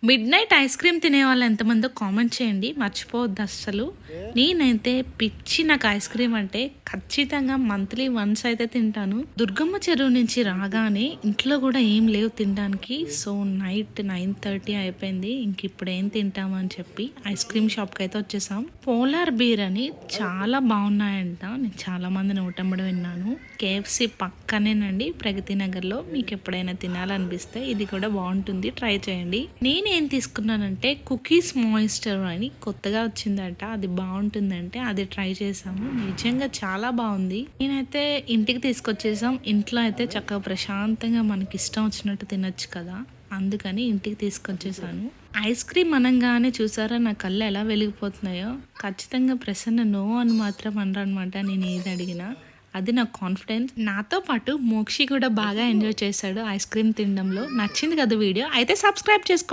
Mid night ice cream తినే వాళ్ళు ఎంతమందో కామెంట్ చేయండి, మర్చిపోవద్దు అస్సలు. నేనైతే పిచ్చి, నాకు ఐస్ క్రీమ్ అంటే ఖచ్చితంగా మంత్లీ వన్స్ అయితే తింటాను. దుర్గమ్మ చెరువు నుంచి రాగానే ఇంట్లో కూడా ఏం లేవు తినడానికి. సో నైట్ 9:30 అయిపోయింది. ఇంక ఇప్పుడు ఏం తింటామని చెప్పి ఐస్ క్రీమ్ షాప్కి అయితే వచ్చేసాం. పోలార్ బీర్ అని చాలా బాగున్నాయంట. నేను చాలా మంది నోటమ్మడి విన్నాను. కేఎఫ్సి పక్కనేనండి, ప్రగతి నగర్లో. మీకు ఎప్పుడైనా తినాలనిపిస్తే ఇది కూడా బాగుంటుంది, ట్రై చేయండి. నేనేం తీసుకున్నానంటే కుకీస్ మాయిస్చర్ అని కొత్తగా వచ్చిందంట, అది బాగుంటుందంటే అది ట్రై చేసాము. నిజంగా చాలా బాగుంది. నేనైతే ఇంటికి తీసుకొచ్చేసాం. ఇంట్లో అయితే చక్కగా ప్రశాంతంగా మనకి ఇష్టం వచ్చినట్టు తినొచ్చు కదా, అందుకని ఇంటికి తీసుకొచ్చేసాను. ఐస్ క్రీమ్ అనగానే చూసారా నా కళ్ళు ఎలా వెలిగిపోతున్నాయో. ఖచ్చితంగా ప్రసన్న నో అని మాత్రం అనరనమాట నేను ఏది అడిగినా. అది నాకు కాన్ఫిడెన్స్. నాతో పాటు మోక్షి కూడా బాగా ఎంజాయ్ చేశాడు ఐస్ క్రీమ్ తినడంలో. నచ్చింది కదా వీడియో అయితే సబ్స్క్రైబ్ చేసుకోండి.